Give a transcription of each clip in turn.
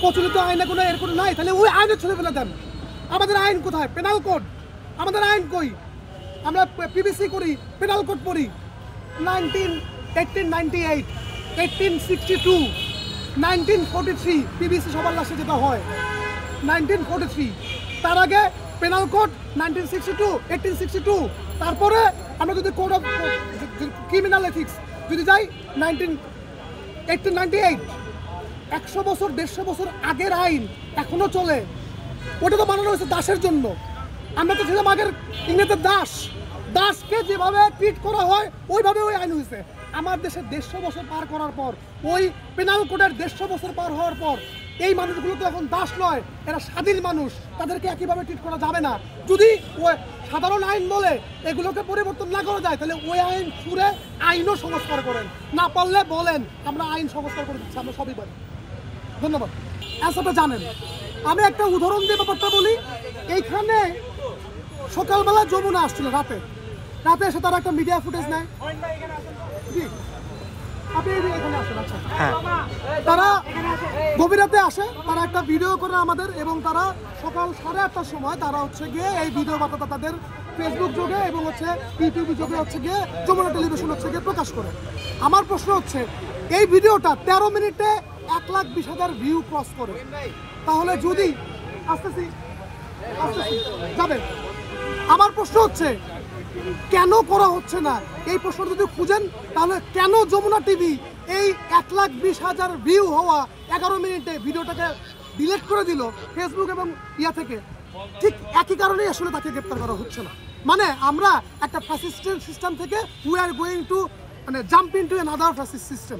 প্রচলিত আইনে কোনো এর কোনো নাই, তাহলে ওই আইনে ছুড়ে ফেলে দেন। আমাদের আইন কোথায়? Penal code. আমাদের আইন কই? আমরা পিবিসি করি, পেনাল কোড পড়ি। 1898, 1862, 1943 পিবিসি সবার লাস্টে যেটা হয় 1943। তার আগে পেনাল কোড 1962, 1862। তারপরে আমরা যদি কোড অফ ক্রিমিনাল এথিক্স যদি যাই 1898। 100 বছর 150 বছর আগের আইন এখনো চলে। ওটা তো বানানো হয়েছে দাসের জন্য। আমরা তো ছিলাম আগের ইংরেজের দাস। দাসকে যেভাবে ট্রিট করা হয় ওইভাবে ওই আইন হয়েছে। আমার দেশে 150 বছর পার করার পর, ওই পেনাল কোডের 150 বছর পার হওয়ার পর এই মানুষগুলো তো এখন দাস নয়, এরা স্বাধীন মানুষ। তাদেরকে একইভাবে ট্রিট করা যাবে না। যদি ওই সাধারণ আইন বলে এগুলোকে পরিবর্তন না করা যায়, তাহলে ওই আইন ছুঁড়ে আইনও সংস্কার করেন। না পারলে বলেন আমরা আইন সংস্কার করে দিচ্ছি, আমরা সবই পারি। ধন্যবাদ। অ্যান্সারটা জানেন। আমি একটা উদাহরণ দিয়ে ব্যাপারটা বলি। এইখানে সকালবেলা যমুনা আসছিল, রাতে এসে তারা একটা মিডিয়া ফুটেজ নেয়। জি, আপনি এখানে আসেন। আচ্ছা, তারা গভীর রাতে আসে, তারা একটা ভিডিও করে আমাদের, এবং তারা সকাল 8:30টার সময় তারা হচ্ছে গিয়ে এই ভিডিও বার্তাটা তাদের ফেসবুক যোগে এবং হচ্ছে ইউটিউব যোগে হচ্ছে গিয়ে যমুনা টেলিভিশন হচ্ছে গিয়ে প্রকাশ করে। আমার প্রশ্ন হচ্ছে, এই ভিডিওটা 13 মিনিটে 1,20,000 ভিউ ক্রস করে। তাহলে যদি আসতেছি যাবে, আমার প্রশ্ন হচ্ছে কেন করা হচ্ছে না? এই প্রশ্ন যদি খুঁজেন তাহলে কেন যমুনা টিভি এই 1,20,000 ভিউ হওয়া 11 মিনিটে ভিডিওটাকে ডিলিট করে দিল ফেসবুক এবং ইয়া থেকে? ঠিক একই কারণেই আসলে তাকে গ্রেপ্তার করা হচ্ছে না। মানে আমরা একটা ফ্যাসিস্ট সিস্টেম থেকে we are going to jump into another fascist system.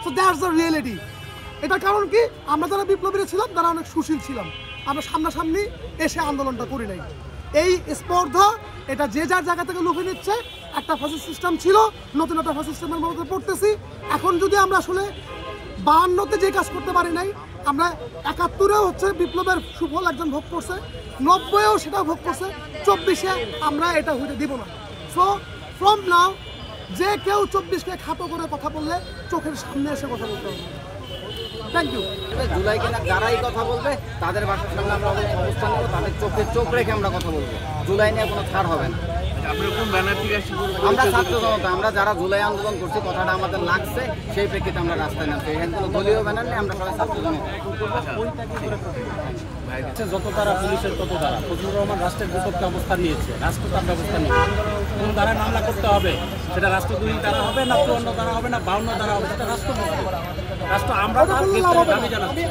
So that's the reality. এটার কারণ কি? আমরা যারা বিপ্লবীরা ছিলাম তারা অনেক সুশীল ছিলাম, আমরা সামনাসামনি এসে আন্দোলনটা করি নাই। এই স্পর্ধা এটা যে যার জায়গা থেকে লুফে নিচ্ছে। একটা ফ্যাসিস্ট সিস্টেম ছিল, নতুন একটা ফ্যাসিস্ট সিস্টেমের মধ্যে পড়তেছি। এখন যদি আমরা আসলে 52-তে যে কাজ করতে পারি নাই, আমরা 71-এও হচ্ছে বিপ্লবের সুফল একজন ভোগ করছে, 90-এও সেটা ভোগ করছে, 24-এ আমরা এটা হইতে দিব না। সো ফ্রম নাও যে কেউ 24-কে খাটো করে কথা বললে চোখের সামনে এসে কথা বলতে হবে। Thank you. জুলাই কিনা যারাই কথা বলবে তাদের বাসার সামনে আমরা অবস্থান করবো, তাদের চোখে চোখ রেখে আমরা কথা বলবো। জুলাই নিয়ে কোনো ছাড় হবে না। আমরা ছাত্র জনতা, আমরা যারা জুলাই আন্দোলন করছি, কথাটা আমাদের লাগছে, সেই প্রেক্ষিতে আমরা রাস্তায় নামছি। এখানে কোনো দলীয় ব্যানার নেই, আমরা সবাই ছাত্র জনতা। যত দ্বারা পুলিশের তত দ্বারা ফজলুর রহমান রাষ্ট্রের বিপক্ষে অবস্থান নিয়েছে, রাষ্ট্র তার ব্যবস্থা নিয়েছে। কোন দ্বারা মামলা করতে হবে, সেটা রাষ্ট্রদ্রোহী দ্বারা হবে না, 54 দ্বারা হবে না, 52 দ্বারা হবে, সেটা রাষ্ট্র রাষ্ট্র। আমরা তার গ্রেপ্তারের দাবি জানাচ্ছি।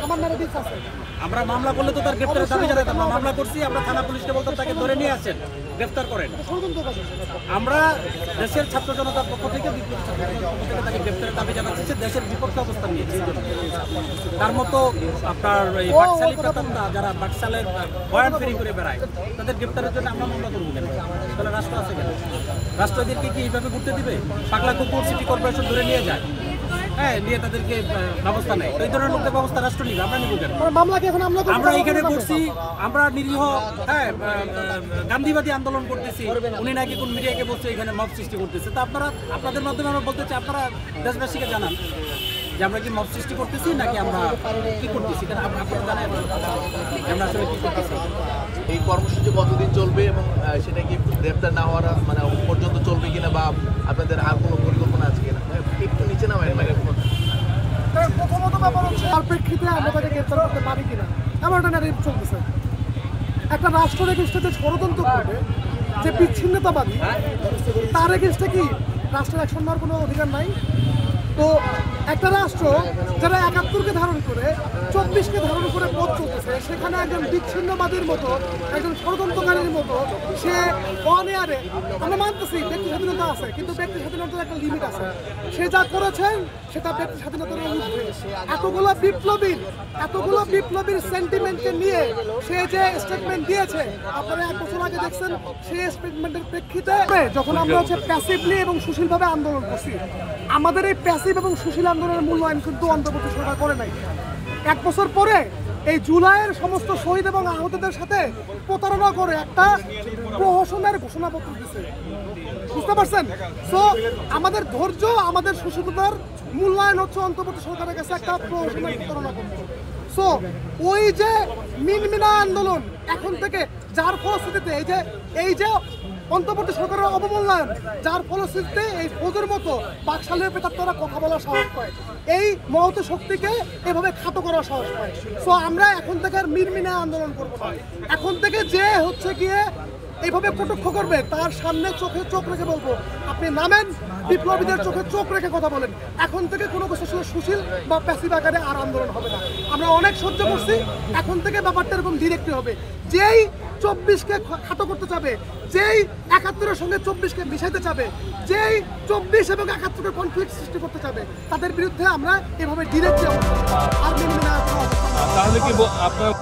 আমরা মামলা করলে তো তার গ্রেপ্তারের দাবি জানাতাম না। মামলা করছি, আমরা থানা পুলিশকে বলতাম তাকে ধরে নিয়ে আসেন, গ্রেপ্তার করেন। আমরা দেশের ছাত্র জনতার পক্ষ থেকে, বিপ্লবী ছাত্র জনতার পক্ষ থেকে তাকে গ্রেপ্তারের দাবি জানাচ্ছি। যে দেশের বিপক্ষে অবস্থান নিয়েছে, তার মতো আপনার এই বাকশালী প্রেতাত্মা যারা বাকশালের বয়ান ফেরি করে বেড়ায়, তাদের গ্রেপ্তারের জন্য আমরা মামলা করবো কেন? তাহলে রাষ্ট্র আছে কেন? রাষ্ট্রদেরকে কি এইভাবে ঘুরতে দিবে? পাগলা কুকুর সিটি কর্পোরেশন ধরে নিয়ে যায়, হ্যাঁ, নিয়ে তাদেরকে ব্যবস্থা নেয়। এই ধরনের লোকদের ব্যবস্থা রাষ্ট্র নিবে, আমরা নিব কেন? আমরা এখানে করছি, আমরা নিরীহ, হ্যাঁ, গান্ধীবাদী আন্দোলন করতেছি। উনি নাকি কোন মিডিয়াকে বলছে এখানে মব সৃষ্টি করতেছে। তা আপনারা, আপনাদের মাধ্যমে আমরা বলতে চাই, আপনারা দেশবাসীকে জানান যে আমরা কি মব সৃষ্টি করতেছি নাকি আমরা কি করতেছি। কারণ আপনারা জানেন আমরা আসলে কি করতেছি। এই কর্মসূচি কতদিন চলবে এবং সেটা কি গ্রেপ্তার না হওয়ার মানে পর্যন্ত চলবে কিনা, বা আপনাদের আর কোনো পরিকল্পনা আছে কিনা? একটু নিচে নামেন। প্রথমত ব্যাপার হচ্ছে তার প্রেক্ষিতে আমরা তাকে গ্রেপ্তার করতে পারি কিনা, এমন একটা ন্যারেটিভ চলতেছে। একটা রাষ্ট্র এগেইনস্টে যে ষড়যন্ত্র করবে, যে বিচ্ছিন্নতাবাদী, তার এগেইনস্টে কি রাষ্ট্রের অ্যাকশন নেওয়ার কোনো অধিকার নাই? তো একটা রাষ্ট্র যারা 71-কে ধারণ করে 24-কে ধারণ করে পথ চলতেছে, সেখানে একজন বিচ্ছিন্নবাদীর মতো, একজন ষড়যন্ত্রকারীর মতো সে অন এয়ারে, আমরা মানতেছি ব্যক্তি স্বাধীনতা আছে, কিন্তু ব্যক্তি স্বাধীনতার একটা লিমিট আছে। সে যা করেছেন সেটা ব্যক্তি স্বাধীনতার ঊর্ধ্বে। এতগুলো বিপ্লবীর সেন্টিমেন্টকে নিয়ে সে যে স্টেটমেন্ট দিয়েছে, আপনারা 1 বছর আগে দেখছেন, সেই স্টেটমেন্টের প্রেক্ষিতে যখন আমরা হচ্ছে প্যাসিভলি এবং সুশীলভাবে আন্দোলন করছি, আমাদের এই প্যাসিভ এবং সুশীল আন্দোলনের মূল্যায়ন কিন্তু অন্তর্বর্তী সরকার করে নাই। 1 বছর পরে এই জুলাইয়ের সমস্ত শহীদ এবং আহতদের সাথে প্রতারণা করে একটা প্রহসনের ঘোষণাপত্র দিচ্ছে, বুঝতে পারছেন? সো আমাদের ধৈর্য, আমাদের সুশীলতার মূল্যায়ন হচ্ছে অন্তর্বর্তী সরকারের কাছে একটা প্রহসনের প্রতারণা করতে। সো ওই যে মিনমিনা আন্দোলন এখন থেকে যার ফলশ্রুতিতে এই যে অন্তর্বর্তী সরকারের অবমূল্যায়ন, যার ফলশ্রুতিতে এই ফৌজের মতো বাকশালের প্রেতাত্মরা কথা বলার সাহস পায়, এই মহৎ শক্তিকে এভাবে খাটো করার সাহস পায়। সো আমরা এখন থেকে আর মিনমিনা আন্দোলন করবো না। এখন থেকে যে হচ্ছে গিয়ে এইভাবে কটাক্ষ করবে তার সামনে চোখে চোখ রেখে বলবো, আপনি নামেন, বিপ্লবীদের চোখে চোখ রেখে কথা বলেন। এখন থেকে কোনো কিছু সুশীল বা প্যাসিভ আকারে আর আন্দোলন হবে না। আমরা অনেক সহ্য করছি, এখন থেকে ব্যাপারটা এরকম ডিরেক্টলি হবে। যেই 24কে খাটো করতে চাবে, যেই 71-এর সঙ্গে 24কে মিশাইতে চাবে, যেই 24 এবং 71-এর কনফ্লিক্ট সৃষ্টি করতে চাবে, তাদের বিরুদ্ধে আমরা এভাবে ডিরেক্টলি অবস্থান আর মেনে নেওয়ার কোনো অবস্থা নেই। তাহলে কি আপনার